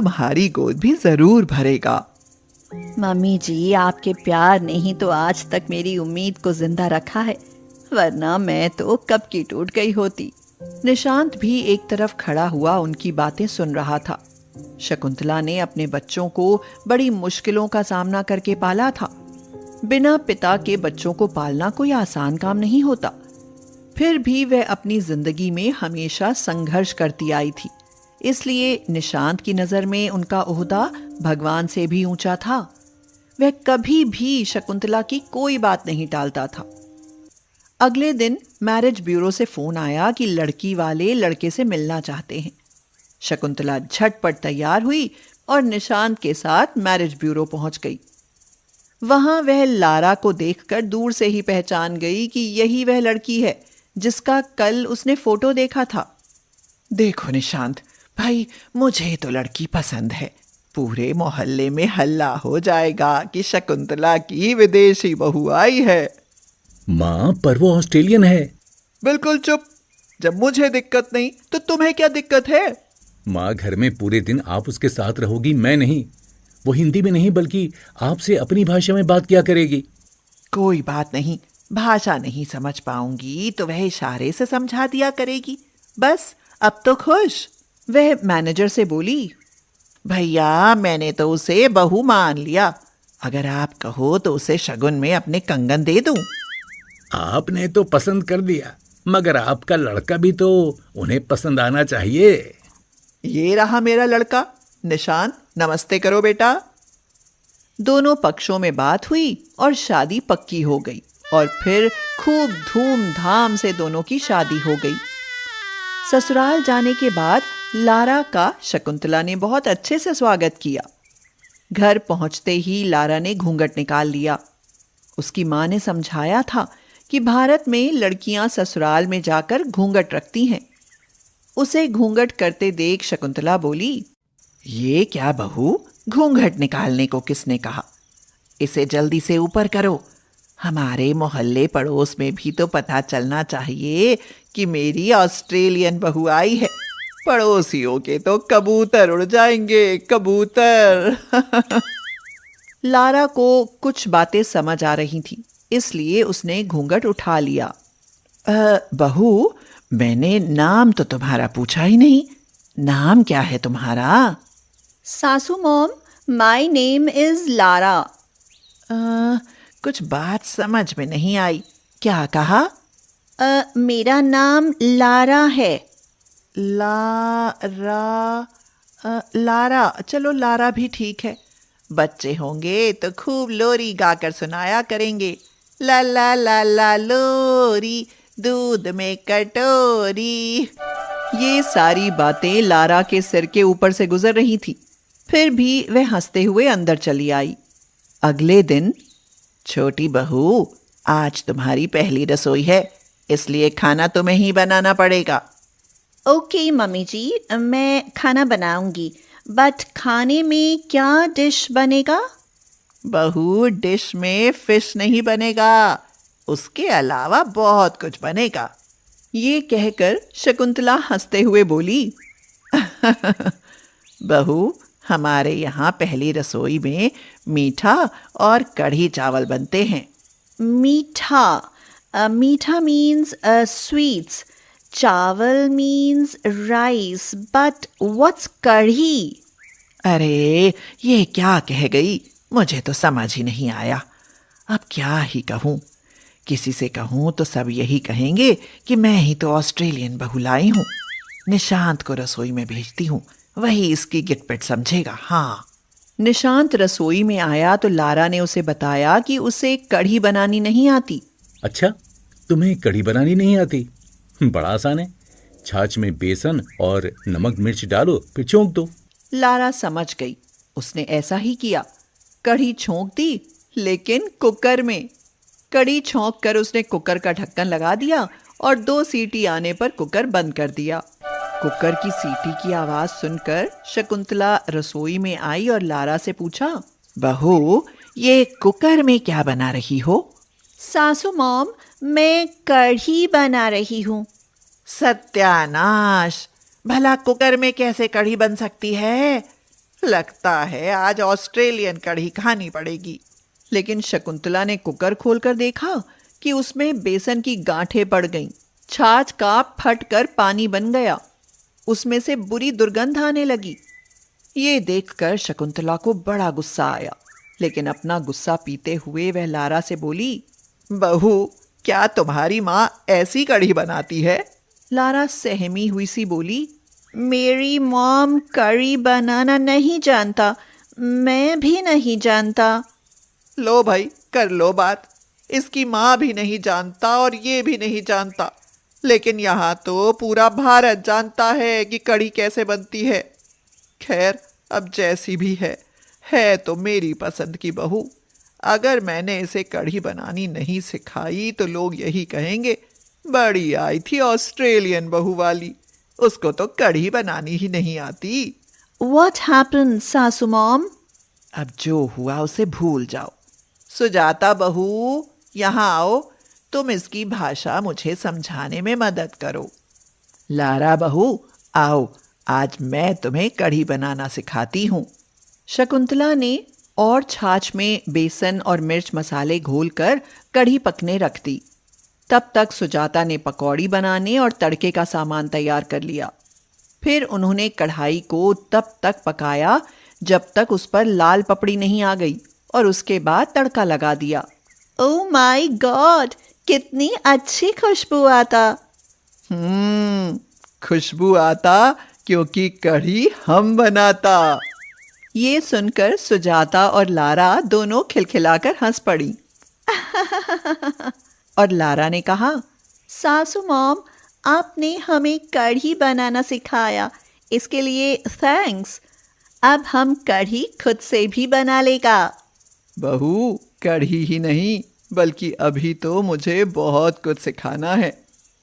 तुम्हारी गोद भी जरूर भरेगा। मम्मी जी, आपके प्यार ने ही तो आज तक मेरी उम्मीद को जिंदा रखा है, वरना मैं तो कब की टूट गई होती। निशांत भी एक तरफ खड़ा हुआ उनकी बातें सुन रहा था। शकुंतला ने अपने बच्चों को बड़ी मुश्किलों का सामना करके पाला था। बिना पिता के बच्चों को पालना कोई आसान काम नहीं होता। फिर भी वह अपनी जिंदगी में हमेशा संघर्ष करती आई थी, इसलिए निशांत की नजर में उनका ओहदा भगवान से भी ऊंचा था। वह कभी भी शकुंतला की कोई बात नहीं टालता था। अगले दिन मैरिज ब्यूरो से फोन आया कि लड़की वाले लड़के से मिलना चाहते हैं। शकुंतला झटपट तैयार हुई और निशांत के साथ मैरिज ब्यूरो पहुंच गई। वहां वह लारा को देखकर दूर से ही पहचान गई कि यही वह लड़की है जिसका कल उसने फोटो देखा था। देखो निशांत भाई, मुझे तो लड़की पसंद है। पूरे मोहल्ले में हल्ला हो जाएगा कि शकुंतला की विदेशी बहू आई है। माँ, पर वो ऑस्ट्रेलियन है। बिल्कुल चुप। जब मुझे दिक्कत नहीं तो तुम्हें क्या दिक्कत है? माँ, घर में पूरे दिन आप उसके साथ रहोगी, मैं नहीं। वो हिंदी में नहीं बल्कि आपसे अपनी भाषा में बात किया करेगी। कोई बात नहीं, भाषा नहीं समझ पाऊंगी तो वह इशारे से समझा दिया करेगी। बस अब तो खुश। वह मैनेजर से बोली, भैया मैंने तो उसे बहू मान लिया। अगर आप कहो तो उसे शगुन में अपने कंगन दे दूं। आपने तो पसंद कर दिया, मगर आपका लड़का भी तो उन्हें पसंद आना चाहिए। ये रहा मेरा लड़का। निशांत, नमस्ते करो बेटा। दोनों पक्षों में बात हुई और शादी पक्की हो गई और फिर खूब धूमधाम से दोनों की शादी हो गई। ससुराल जाने के बाद लारा का शकुंतला ने बहुत अच्छे से स्वागत किया। घर पहुंचते ही लारा ने घूंघट निकाल लिया। उसकी मां ने समझाया था कि भारत में लड़कियां ससुराल में जाकर घूंघट रखती हैं। उसे घूंघट करते देख शकुंतला बोली, ये क्या बहू, घूंघट निकालने को किसने कहा? इसे जल्दी से ऊपर करो। हमारे मोहल्ले पड़ोस में भी तो पता चलना चाहिए कि मेरी ऑस्ट्रेलियन बहू आई है। पड़ोसियों के तो कबूतर उड़ जाएंगे, कबूतर। लारा को कुछ बातें समझ आ रही थी, इसलिए उसने घूंघट उठा लिया। बहू, मैंने नाम तो तुम्हारा पूछा ही नहीं। नाम क्या है तुम्हारा? सासू mom, my name is Lara. कुछ बात समझ में नहीं आई। क्या कहा? मेरा नाम लारा है। लारा, चलो लारा भी ठीक है। बच्चे होंगे तो खूब लोरी गाकर सुनाया करेंगे। ला ला ला ला लोरी, दूध में कटोरी। ये सारी बातें लारा के सिर के ऊपर से गुजर रही थी। फिर भी वह हंसते हुए अंदर चली आई। अगले दिन, छोटी बहू, आज तुम्हारी पहली रसोई है, इसलिए खाना तुम्हें ही बनाना पड़ेगा। ओके मम्मी जी, मैं खाना बनाऊंगी, बट खाने में क्या डिश बनेगा? बहू, डिश में फिश नहीं बनेगा, उसके अलावा बहुत कुछ बनेगा। ये कहकर शकुंतला हंसते हुए बोली, बहू, हमारे यहाँ पहली रसोई में मीठा और कढ़ी चावल बनते हैं। मीठा, मीठा मीन्स स्वीट्स, चावल मीन्स राइस, बट व्हाट्स कढ़ी? अरे, ये क्या कह गई, मुझे तो समझ ही नहीं आया। अब क्या ही कहूँ। किसी से कहूँ तो सब यही कहेंगे कि मैं ही तो ऑस्ट्रेलियन बहू लाई हूँ। निशांत को रसोई में भेजती हूँ, वही इसकी गिटपिट समझेगा। हाँ। निशांत रसोई में आया तो लारा ने उसे बताया कि उसे कढ़ी बनानी नहीं आती। अच्छा, तुम्हें कढ़ी बनानी नहीं आती? बड़ा आसान है। छाछ में बेसन और नमक मिर्च डालो, फिर छोंक दो। लारा समझ गई। उसने ऐसा ही किया। कढ़ी छोंक दी, लेकिन कुकर में। कढ़ी छोंक कर उसने कुकर का ढक्कन लगा दिया और 2 सीटी आने पर कुकर बंद कर दिया। कुकर की सीटी की आवाज सुनकर शकुंतला रसोई में आई और लारा से पूछा, बहू, ये कुकर में क्या बना रही हो? सासू मॉम, मैं कढ़ी बना रही हूँ। सत्यानाश, भला कुकर में कैसे कढ़ी बन सकती है? लगता है आज ऑस्ट्रेलियन कढ़ी खानी पड़ेगी। लेकिन शकुंतला ने कुकर खोलकर देखा कि उसमें बेसन की गांठें पड़ गईं। छाछ का फटकर पानी बन गया। उसमें से बुरी दुर्गंध आने लगी। ये देखकर शकुंतला को बड़ा गुस्सा आया, लेकिन अपना गुस्सा पीते हुए वह लारा से बोली, बहू, क्या तुम्हारी माँ ऐसी कढ़ी बनाती है? लारा सहमी हुई सी बोली, मेरी मॉम कढ़ी बनाना नहीं जानता, मैं भी नहीं जानता। लो भाई, कर लो बात। इसकी माँ भी नहीं जानता और ये भी नहीं जानता, लेकिन यहाँ तो पूरा भारत जानता है कि कढ़ी कैसे बनती है। खैर, अब जैसी भी है तो मेरी पसंद की बहू। अगर मैंने इसे कढ़ी बनानी नहीं सिखाई तो लोग यही कहेंगे, बड़ी आई थी ऑस्ट्रेलियन बहू वाली, उसको तो कढ़ी बनानी ही नहीं आती। What happened, सासू मॉम? अब जो हुआ उसे भूल जाओ। सुजाता बहू, यहाँ आओ, तुम इसकी भाषा मुझे समझाने में मदद करो। लारा बहू, आओ, आज मैं तुम्हें कढ़ी बनाना सिखाती हूँ। शकुंतला ने और छाछ में बेसन और मिर्च मसाले घोलकर कढ़ी पकने रख दी। तब तक सुजाता ने पकौड़ी बनाने और तड़के का सामान तैयार कर लिया। फिर उन्होंने कढ़ाई को तब तक पकाया जब तक उस पर लाल पपड़ी नहीं आ गई, और उसके बाद तड़का लगा दिया। ओह माय गॉड, कितनी अच्छी खुशबू आता। खुशबू आता क्योंकि कढ़ी हम बनाता। ये सुनकर सुजाता और लारा दोनों खिलखिलाकर हंस पड़ी। और लारा ने कहा, सासू मॉम, आपने हमें कढ़ी बनाना सिखाया, इसके लिए थैंक्स। अब हम कढ़ी खुद से भी बना लेगा। बहू, कढ़ी ही नहीं बल्कि अभी तो मुझे बहुत कुछ सिखाना है,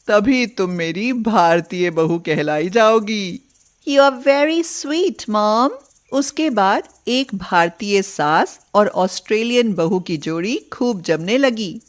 तभी तुम मेरी भारतीय बहू कहलाई जाओगी। You are very sweet mom. उसके बाद एक भारतीय सास और ऑस्ट्रेलियन बहू की जोड़ी खूब जमने लगी।